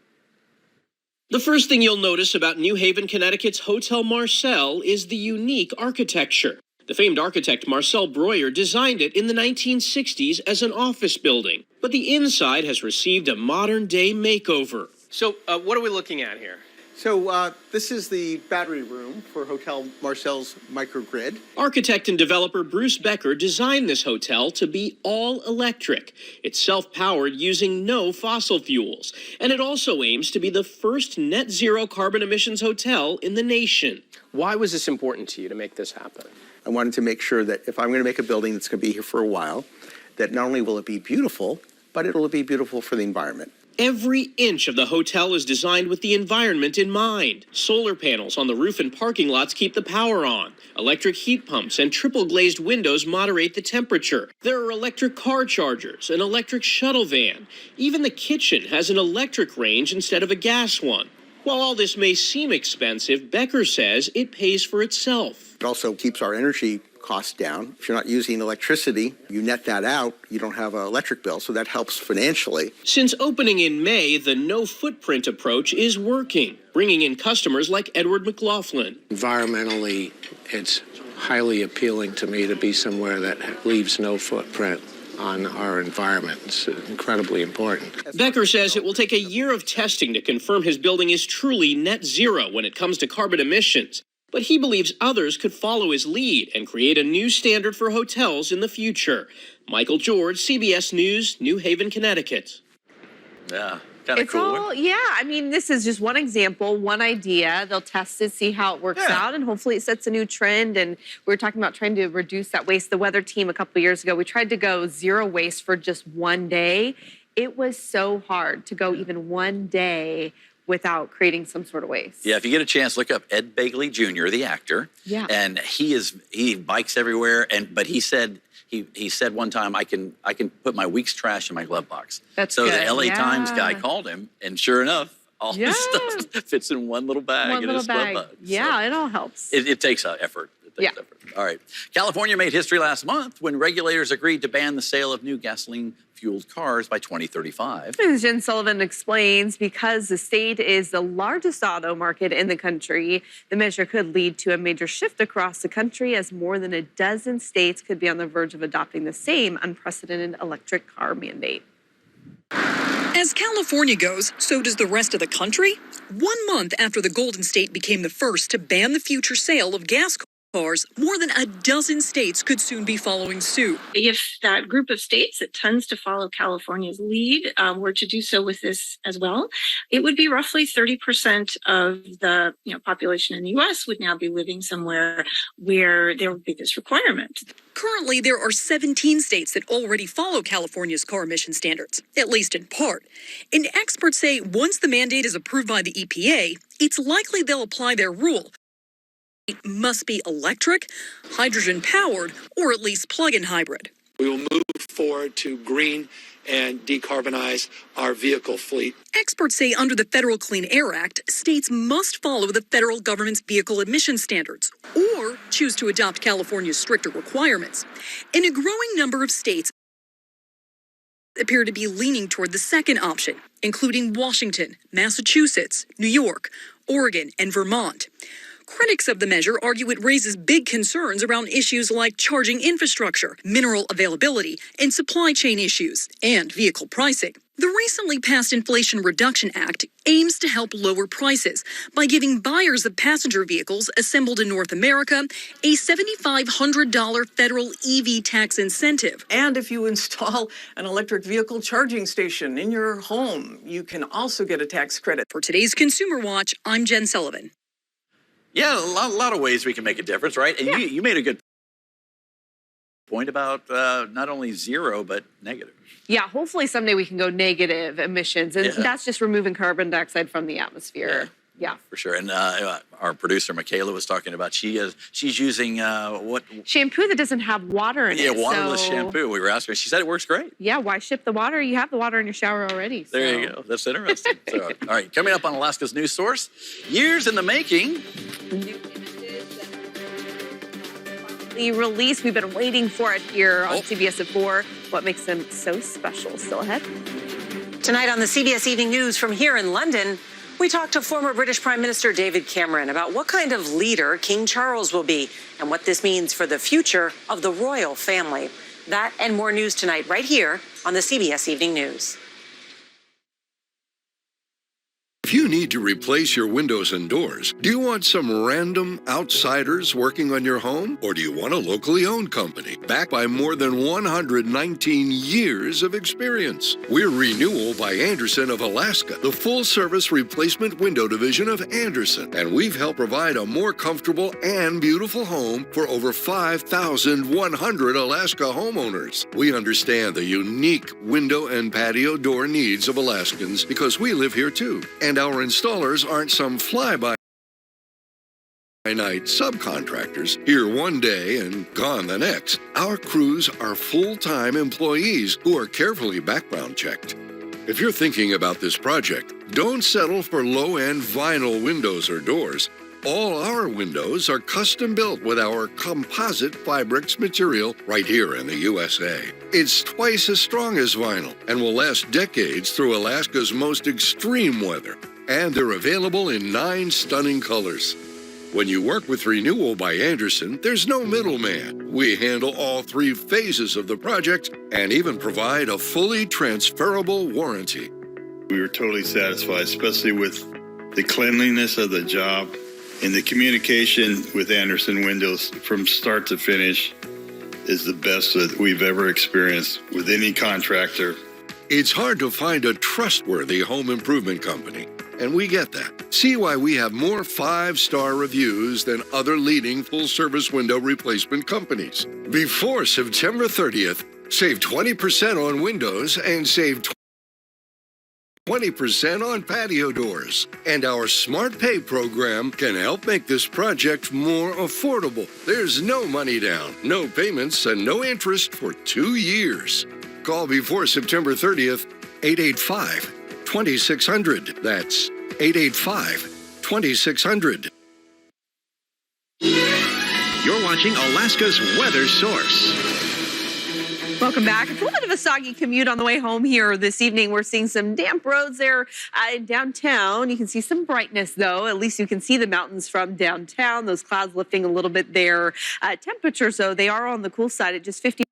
The first thing you'll notice about New Haven, Connecticut's Hotel Marcel is the unique architecture. The famed architect Marcel Breuer designed it in the 1960s as an office building, but the inside has received a modern-day makeover. So, what are we looking at here? So this is the battery room for Hotel Marcel's microgrid. Architect and developer Bruce Becker designed this hotel to be all electric. It's self-powered using no fossil fuels, and it also aims to be the first net zero carbon emissions hotel in the nation. Why was this important to you to make this happen? I wanted to make sure that if I'm going to make a building that's going to be here for a while, that not only will it be beautiful, but it'll be beautiful for the environment. Every inch of the hotel is designed with the environment in mind. Solar panels on the roof and parking lots keep the power on. Electric heat pumps and triple glazed windows moderate the temperature. There are electric car chargers, an electric shuttle van. Even the kitchen has an electric range instead of a gas one. While all this may seem expensive, Becker says it pays for itself. It also keeps our energy costs down. If you're not using electricity, you net that out, you don't have an electric bill, so that helps financially. Since opening in May, the no-footprint approach is working, bringing in customers like Edward McLaughlin. Environmentally, it's highly appealing to me to be somewhere that leaves no footprint on our environment. It's incredibly important. Becker says it will take a year of testing to confirm his building is truly net zero when it comes to carbon emissions. But he believes others could follow his lead and create a new standard for hotels in the future. Michael George, CBS News, New Haven, Connecticut. Yeah, kind of It's cool. all, yeah, I mean, this is just one example, one idea. They'll test it, see how it works out, and hopefully it sets a new trend. And we were talking about trying to reduce that waste. The weather team a couple of years ago, we tried to go zero waste for just one day. It was so hard to go even one day without creating some sort of waste. Yeah, if you get a chance, look up Ed Begley Jr., the actor. Yeah. And he bikes everywhere. But he said one time, I can put my week's trash in my glove box. That's so good. the LA Times guy Yeah. called him, and sure enough, all his stuff fits in one little bag in his glove box. Yeah, it all helps. It takes effort. It Yeah. All right. California made history last month when regulators agreed to ban the sale of new gasoline-fueled cars by 2035. As Jen Sullivan explains, because the state is the largest auto market in the country, the measure could lead to a major shift across the country as more than a dozen states could be on the verge of adopting the same unprecedented electric car mandate. As California goes, so does the rest of the country. 1 month after the Golden State became the first to ban the future sale of gas cars, more than a dozen states could soon be following suit. If that group of states that tends to follow California's lead were to do so with this as well, it would be roughly 30% of the population in the U.S. would now be living somewhere where there would be this requirement. Currently, there are 17 states that already follow California's car emission standards, at least in part. And experts say once the mandate is approved by the EPA, it's likely they'll apply their rule. It must be electric, hydrogen-powered, or at least plug-in hybrid. We will move forward to green and decarbonize our vehicle fleet. Experts say under the Federal Clean Air Act, states must follow the federal government's vehicle emission standards or choose to adopt California's stricter requirements. And a growing number of states appear to be leaning toward the second option, including Washington, Massachusetts, New York, Oregon, and Vermont. Critics of the measure argue it raises big concerns around issues like charging infrastructure, mineral availability, and supply chain issues, and vehicle pricing. The recently passed Inflation Reduction Act aims to help lower prices by giving buyers of passenger vehicles assembled in North America a $7,500 federal EV tax incentive. And if you install an electric vehicle charging station in your home, you can also get a tax credit. For today's Consumer Watch, I'm Jen Sullivan. Yeah, a lot of ways we can make a difference, right? And you made a good point about not only zero, but negative. Yeah, hopefully someday we can go negative emissions. And that's just removing carbon dioxide from the atmosphere. Yeah. For sure. And our producer, Michaela, was talking about she's using what? Shampoo that doesn't have water in it. Yeah, waterless shampoo. We were asking her. She said it works great. Yeah, why ship the water? You have the water in your shower already. So. There you go. That's interesting. So, all right, coming up on Alaska's News Source, years in the making. The release, we've been waiting for it here on CBS at 4. What makes them so special? Still ahead. Tonight on the CBS Evening News from here in London, we talked to former British Prime Minister David Cameron about what kind of leader King Charles will be and what this means for the future of the royal family. That and more news tonight right here on the CBS Evening News. If you need to replace your windows and doors, do you want some random outsiders working on your home? Or do you want a locally owned company backed by more than 119 years of experience? We're Renewal by Andersen of Alaska, the full-service replacement window division of Andersen. And we've helped provide a more comfortable and beautiful home for over 5,100 Alaska homeowners. We understand the unique window and patio door needs of Alaskans because we live here too. And our installers aren't some fly-by-night subcontractors, here one day and gone the next. Our crews are full-time employees who are carefully background checked. If you're thinking about this project, don't settle for low-end vinyl windows or doors. All our windows are custom built with our composite Fibrix material right here in the USA. It's twice as strong as vinyl and will last decades through Alaska's most extreme weather. And they're available in 9 stunning colors. When you work with Renewal by Andersen, there's no middleman. We handle all 3 phases of the project and even provide a fully transferable warranty. We were totally satisfied, especially with the cleanliness of the job and the communication with Andersen Windows from start to finish is the best that we've ever experienced with any contractor. It's hard to find a trustworthy home improvement company, and we get that. See why we have more 5-star reviews than other leading full-service window replacement companies. Before September 30th, save 20% on windows and save 20% on patio doors. And our Smart Pay program can help make this project more affordable. There's no money down, no payments, and no interest for 2 years. Call before September 30th, 885-2600. That's 885-2600. You're watching Alaska's weather source. Welcome back. It's a little bit of a soggy commute on the way home here this evening. We're seeing some damp roads there downtown. You can see some brightness, though. At least you can see the mountains from downtown. Those clouds lifting a little bit there. Temperatures, though, they are on the cool side at just 54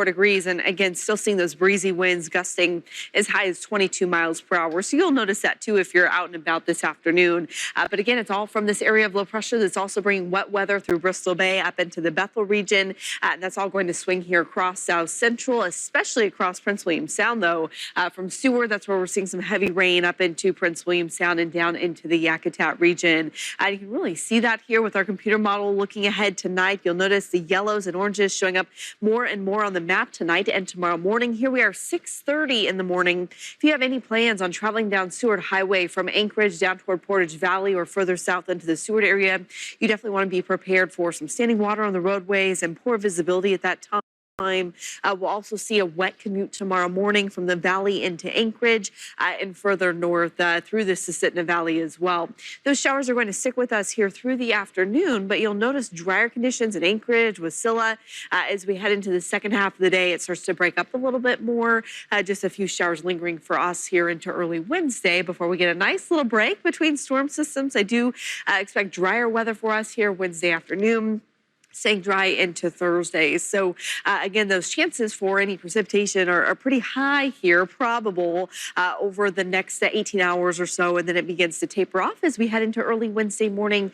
degrees, and again, still seeing those breezy winds gusting as high as 22 miles per hour. So you'll notice that too if you're out and about this afternoon. But again, it's all from this area of low pressure that's also bringing wet weather through Bristol Bay up into the Bethel region. That's all going to swing here across South Central, especially across Prince William Sound, though. From Seward, that's where we're seeing some heavy rain up into Prince William Sound and down into the Yakutat region. You can really see that here with our computer model looking ahead tonight. You'll notice the yellows and oranges showing up more and more on the map tonight and tomorrow morning. Here we are, 6:30 in the morning. If you have any plans on traveling down Seward Highway from Anchorage down toward Portage Valley or further south into the Seward area, you definitely want to be prepared for some standing water on the roadways and poor visibility at that time. We'll also see a wet commute tomorrow morning from the valley into Anchorage and further north through the Susitna Valley as well. Those showers are going to stick with us here through the afternoon, but you'll notice drier conditions in Anchorage, Wasilla. As we head into the second half of the day, it starts to break up a little bit more. Just a few showers lingering for us here into early Wednesday before we get a nice little break between storm systems. I do expect drier weather for us here Wednesday afternoon, staying dry into Thursday. So again, those chances for any precipitation are pretty high here, probable over the next 18 hours or so, and then it begins to taper off as we head into early Wednesday morning,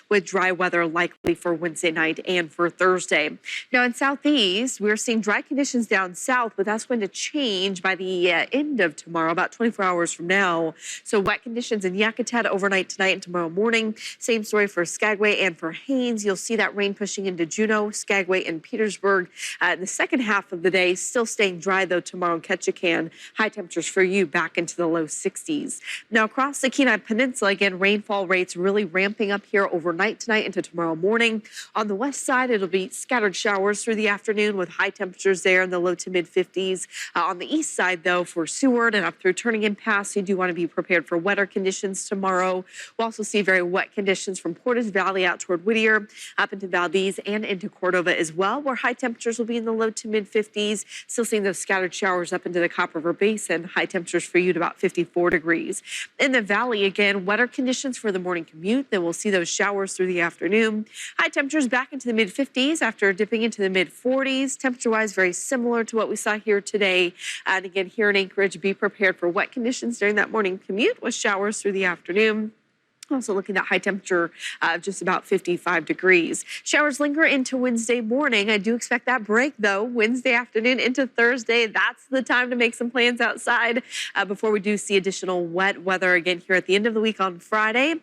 with dry weather likely for Wednesday night and for Thursday. Now in Southeast, we're seeing dry conditions down south, but that's going to change by the end of tomorrow, about 24 hours from now. So wet conditions in Yakutat overnight tonight and tomorrow morning. Same story for Skagway and for Haines. You'll see that rain pushing into Juneau, Skagway, and Petersburg. In the second half of the day, still staying dry though tomorrow in Ketchikan. High temperatures for you back into the low 60s. Now across the Kenai Peninsula, again, rainfall rates really ramping up here overnight tonight into tomorrow morning. On the west side, it'll be scattered showers through the afternoon with high temperatures there in the low to mid 50s. On the east side, though, for Seward and up through Turning Pass, you do want to be prepared for wetter conditions tomorrow. We'll also see very wet conditions from Portage Valley out toward Whittier, up into Valdez and into Cordova as well, where high temperatures will be in the low to mid 50s. Still seeing those scattered showers up into the Copper River Basin. High temperatures for you at about 54 degrees. In the valley, again, wetter conditions for the morning commute. Then we'll see those showers through the afternoon. High temperatures back into the mid 50s after dipping into the mid 40s. Temperature-wise, very similar to what we saw here today. And again, here in Anchorage, be prepared for wet conditions during that morning commute with showers through the afternoon. Also looking at high temperature of just about 55 degrees. Showers linger into Wednesday morning. I do expect that break, though, Wednesday afternoon into Thursday. That's the time to make some plans outside before we do see additional wet weather again here at the end of the week on Friday.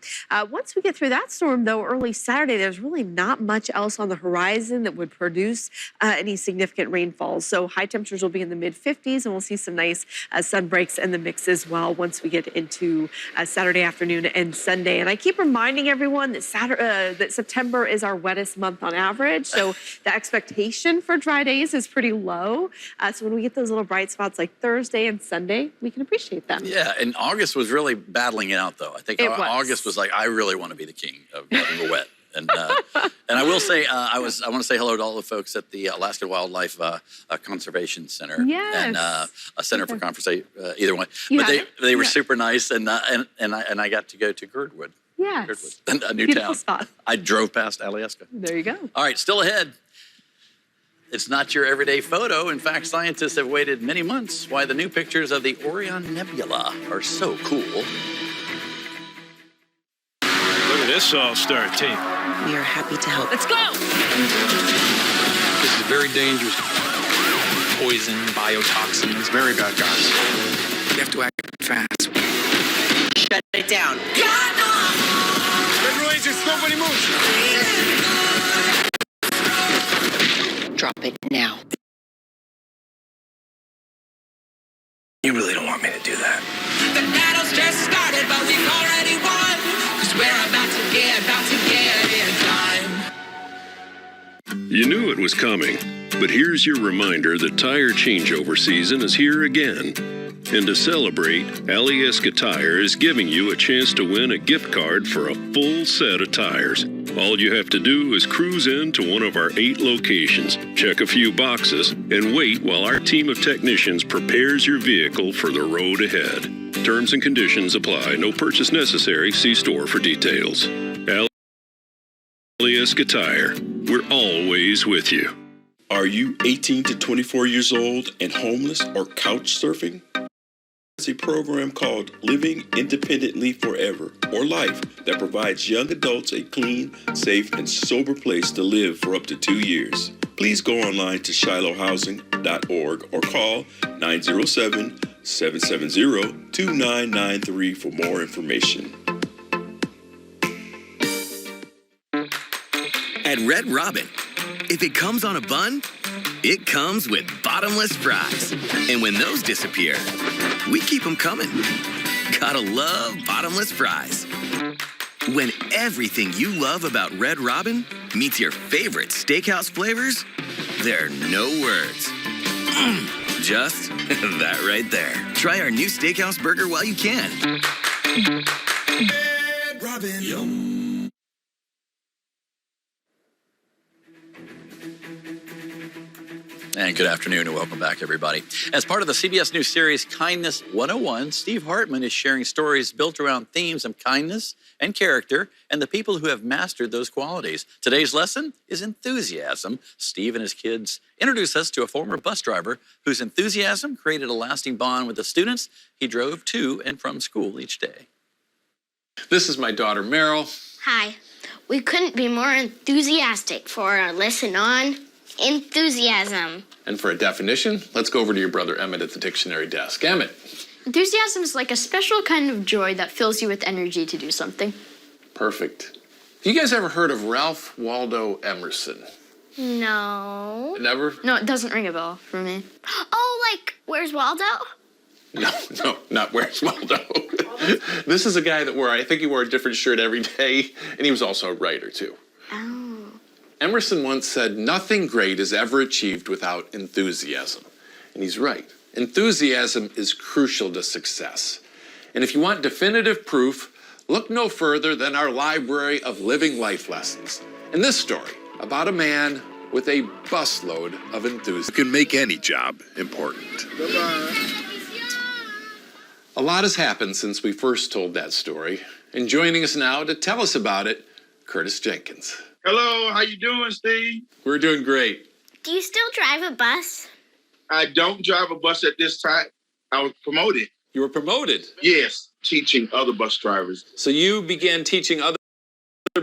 Once we get through that storm, though, early Saturday, there's really not much else on the horizon that would produce any significant rainfall. So high temperatures will be in the mid 50s, and we'll see some nice sun breaks in the mix as well once we get into Saturday afternoon and Sunday. And I keep reminding everyone that that September is our wettest month on average. So the expectation for dry days is pretty low. So when we get those little bright spots like Thursday and Sunday, we can appreciate them. Yeah, and August was really battling it out, though. I think August was like, I really want to be the king of the wet. And I will say, I want to say hello to all the folks at the Alaska Wildlife Conservation Center and a Center for Conservation, either one. But they were super nice, and I got to go to Girdwood. Yes, Girdwood, a new beautiful town. Spot. I drove past Alyeska. There you go. All right, still ahead. It's not your everyday photo. In fact, scientists have waited many months why the new pictures of the Orion Nebula are so cool. Look at this all-star team. We are happy to help. Let's go! This is very dangerous. Poison, biotoxins, very bad guys. You have to act fast. Shut it down. Drop it now. You really don't want me to do that. The battle's just started, but we've already won. 'Cause we're about to get in time. You knew it was coming, but here's your reminder that tire changeover season is here again. And to celebrate, Alyeska Tire is giving you a chance to win a gift card for a full set of tires. All you have to do is cruise in to one of our 8 locations, check a few boxes, and wait while our team of technicians prepares your vehicle for the road ahead. Terms and conditions apply. No purchase necessary. See store for details. Alyeska Tire. We're always with you. Are you 18 to 24 years old and homeless or couch surfing? It's a program called Living Independently Forever, or Life, that provides young adults a clean, safe, and sober place to live for up to 2 years. Please go online to shilohhousing.org or call 907-770-2993 for more information. At Red Robin, if it comes on a bun, it comes with bottomless fries. And when those disappear, we keep them coming. Gotta love bottomless fries. When everything you love about Red Robin meets your favorite steakhouse flavors, there are no words. Just that right there. Try our new steakhouse burger while you can. Red Robin. Yum. And good afternoon and welcome back, everybody. As part of the CBS News series Kindness 101, Steve Hartman is sharing stories built around themes of kindness and character and the people who have mastered those qualities. Today's lesson is enthusiasm. Steve and his kids introduce us to a former bus driver whose enthusiasm created a lasting bond with the students he drove to and from school each day. This is my daughter, Meryl. Hi. We couldn't be more enthusiastic for our lesson on enthusiasm. And for a definition, let's go over to your brother Emmett at the dictionary desk. Emmett. Enthusiasm is like a special kind of joy that fills you with energy to do something. Perfect. Have you guys ever heard of Ralph Waldo Emerson? No. Never? No, it doesn't ring a bell for me. Oh, like, Where's Waldo? No, not Where's Waldo. This is a guy that I think he wore a different shirt every day, and he was also a writer, too. Oh. Emerson once said, "Nothing great is ever achieved without enthusiasm." And he's right. Enthusiasm is crucial to success. And if you want definitive proof, look no further than our library of living life lessons. And this story about a man with a busload of enthusiasm. You can make any job important. A lot has happened since we first told that story. And joining us now to tell us about it, Curtis Jenkins. Hello, how you doing, Steve? We're doing great. Do you still drive a bus? I don't drive a bus at this time. I was promoted. You were promoted? Yes, teaching other bus drivers. So you began teaching other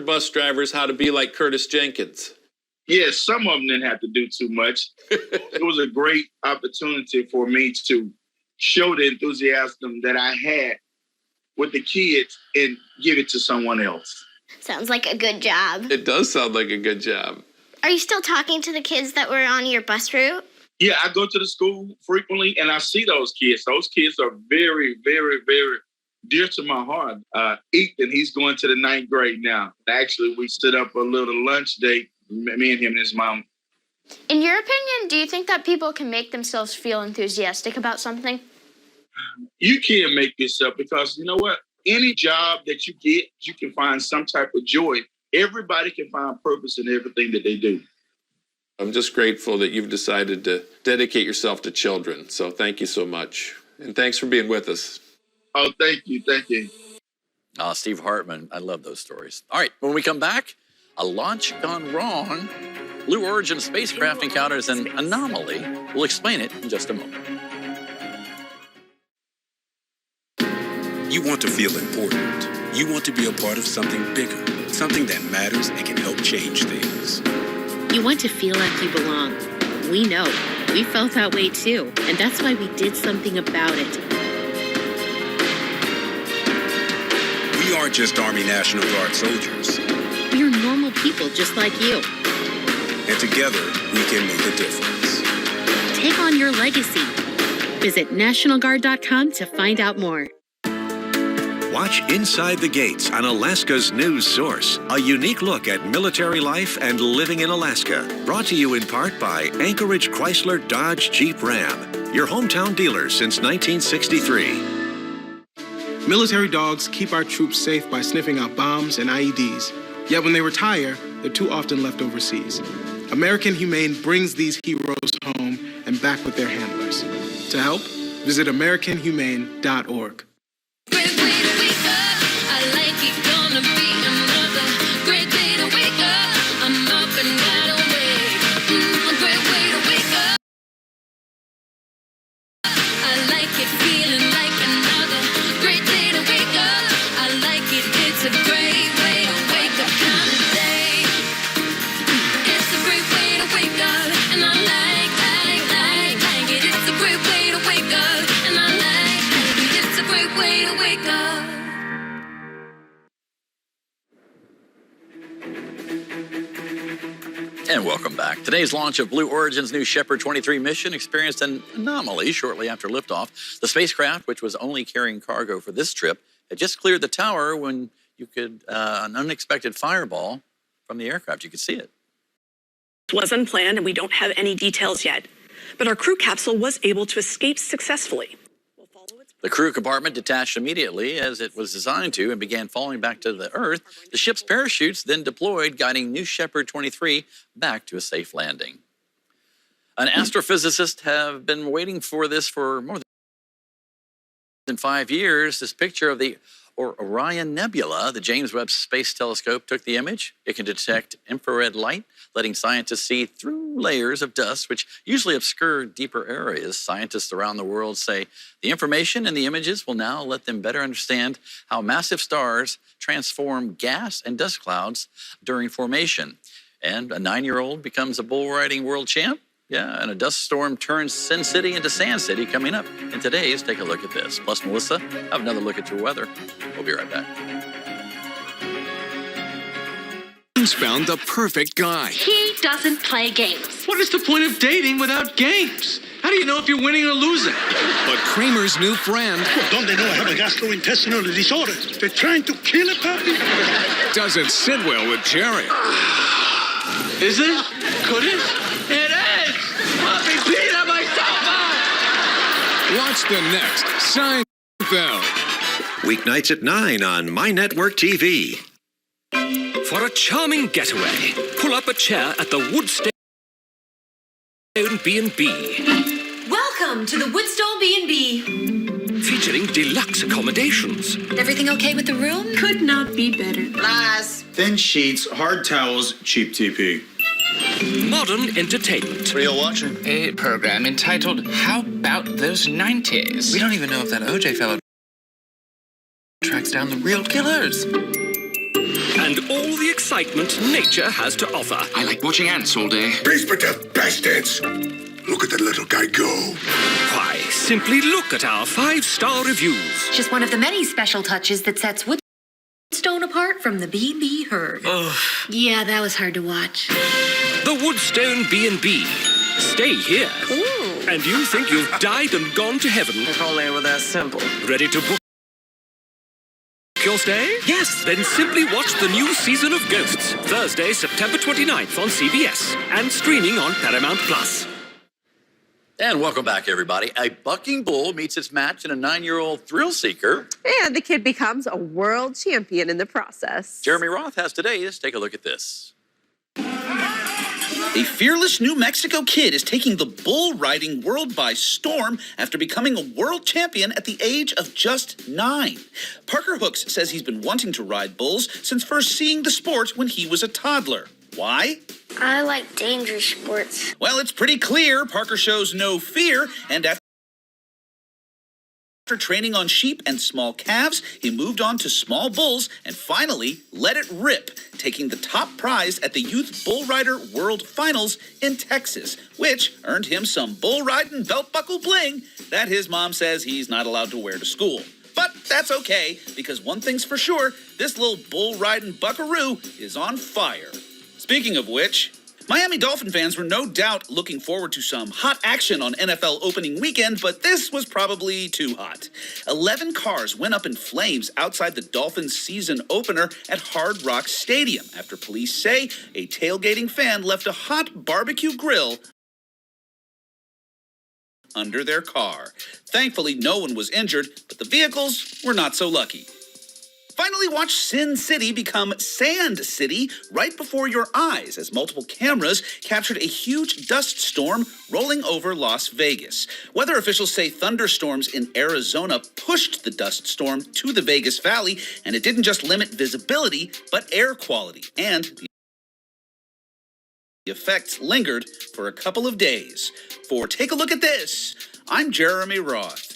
bus drivers how to be like Curtis Jenkins? Yes, some of them didn't have to do too much. It was a great opportunity for me to show the enthusiasm that I had with the kids and give it to someone else. Sounds like a good job. It does sound like a good job. Are you still talking to the kids that were on your bus route? Yeah, I go to the school frequently and I see those kids. Those kids are very, very, very dear to my heart. Ethan, he's going to the 9th grade now. Actually, we set up a little lunch date, me and him and his mom. In your opinion, do you think that people can make themselves feel enthusiastic about something? You can't make this up because you know what? Any job that you get, you can find some type of joy. Everybody can find purpose in everything that they do. I'm just grateful that you've decided to dedicate yourself to children. So thank you so much. And thanks for being with us. Oh, thank you. Thank you. Steve Hartman, I love those stories. All right, when we come back, a launch gone wrong. Blue Origin spacecraft encounters an anomaly. We'll explain it in just a moment. You want to feel important. You want to be a part of something bigger, something that matters and can help change things. You want to feel like you belong. We know. We felt that way too, and that's why we did something about it. We aren't just Army National Guard soldiers. We are normal people just like you. And together, we can make a difference. Take on your legacy. Visit NationalGuard.com to find out more. Watch Inside the Gates on Alaska's news source. A unique look at military life and living in Alaska. Brought to you in part by Anchorage Chrysler Dodge Jeep Ram. your hometown dealers since 1963. Military dogs keep our troops safe by sniffing out bombs and IEDs. Yet when they retire, they're too often left overseas. American Humane brings these heroes home and back with their handlers. To help, visit AmericanHumane.org. Great way to wake up. I like it, gonna be another great day to wake up. I'm up and wide awake. A great way to wake up. I like it, feeling like another great day to wake up. I like it, it's a great way to wake up kind of day. It's a great way to wake up, and I like it. It's a great way to wake up, and I like it. It's a great way to wake up. And welcome back. Today's launch of Blue Origin's new Shepard 23 mission experienced an anomaly shortly after liftoff. The spacecraft, which was only carrying cargo for this trip, had just cleared the tower when an unexpected fireball from the aircraft. You could see it. It was unplanned and we don't have any details yet. But our crew capsule was able to escape successfully. The crew compartment detached immediately as it was designed to and began falling back to the Earth. The ship's parachutes then deployed, guiding New Shepard 23 back to a safe landing. An astrophysicist have been waiting for this for more than 5 years. This picture of the Orion Nebula, the James Webb Space Telescope, took the image. It can detect infrared light, letting scientists see through layers of dust, which usually obscure deeper areas. Scientists around the world say the information in the images will now let them better understand how massive stars transform gas and dust clouds during formation. And a 9-year-old becomes a bull riding world champ. Yeah, and a dust storm turns Sin City into Sand City coming up in today's Take a Look at This. Plus, Melissa, have another look at your weather. We'll be right back. Found the perfect guy. He doesn't play games. What is the point of dating without games? How do you know if you're winning or losing? But Kramer's new friend... Well, don't they know I have a gastrointestinal disorder? They're trying to kill it, Papi. Doesn't sit well with Jerry. Is it? Could it? It is! Papi Pita, my sofa! Watch the next Seinfeld. Weeknights at 9 on My Network TV. For a charming getaway, pull up a chair at the Woodstone B&B. Welcome to the Woodstone B&B. Featuring deluxe accommodations. Everything okay with the room? Could not be better. Lies. Thin sheets, hard towels, cheap TP. Modern entertainment. What are you watching? A program entitled How About Those 90s? We don't even know if that OJ fellow tracks down the real killers. And all the excitement nature has to offer. I like watching ants all day. Basement death bastards! Look at that little guy go. Why, simply look at our 5-star reviews. Just one of the many special touches that sets Woodstone apart from the B&B herd. Yeah, that was hard to watch. The Woodstone B&B. Stay here. Ooh. And you think you've died and gone to heaven. If only it were that simple. Ready to book your stay? Yes, then simply watch the new season of Ghosts, Thursday, September 29th on CBS and streaming on Paramount+. And welcome back, everybody. A bucking bull meets its match in a 9-year-old thrill seeker. And the kid becomes a world champion in the process. Jeremy Roth has today's Take a Look at This. A fearless New Mexico kid is taking the bull riding world by storm after becoming a world champion at the age of just 9. Parker Hooks says he's been wanting to ride bulls since first seeing the sport when he was a toddler. Why? I like dangerous sports. Well, it's pretty clear Parker shows no fear, and after training on sheep and small calves, he moved on to small bulls and finally let it rip, taking the top prize at the Youth Bull Rider World Finals in Texas, which earned him some bull riding belt buckle bling that his mom says he's not allowed to wear to school. But that's okay, because one thing's for sure, this little bull riding buckaroo is on fire. Speaking of which, Miami Dolphin fans were no doubt looking forward to some hot action on NFL opening weekend, but this was probably too hot. 11 cars went up in flames outside the Dolphins' season opener at Hard Rock Stadium after police say a tailgating fan left a hot barbecue grill under their car. Thankfully, no one was injured, but the vehicles were not so lucky. Finally, watch Sin City become Sand City right before your eyes as multiple cameras captured a huge dust storm rolling over Las Vegas. Weather officials say thunderstorms in Arizona pushed the dust storm to the Vegas Valley, and it didn't just limit visibility, but air quality. And the effects lingered for a couple of days. For Take a Look at This, I'm Jeremy Roth.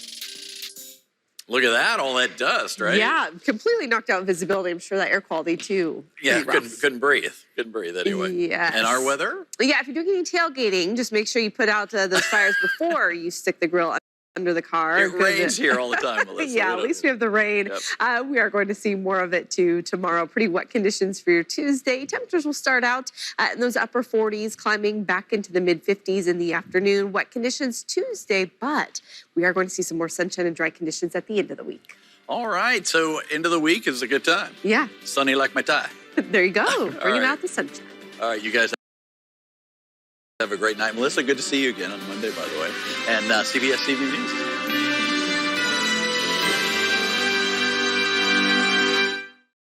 Look at that, all that dust, right? Yeah, completely knocked out visibility. I'm sure that air quality too. Yeah, couldn't breathe. Couldn't breathe anyway. Yes. And our weather? Yeah, if you're doing any tailgating, just make sure you put out those fires before you stick the grill under the car. It rains here all the time, Melissa. Yeah, at least we have the rain. Yep. We are going to see more of it too tomorrow. Pretty wet conditions for your Tuesday. Temperatures will start out in those upper 40s, climbing back into the mid 50s in the afternoon. Wet conditions Tuesday, but we are going to see some more sunshine and dry conditions at the end of the week. All right, so end of the week is a good time. Yeah. Sunny like my tie. There you go. Bringing out the sunshine. All right, you guys have a great night. Melissa, good to see you again on Monday, by the way. And CBS Evening News.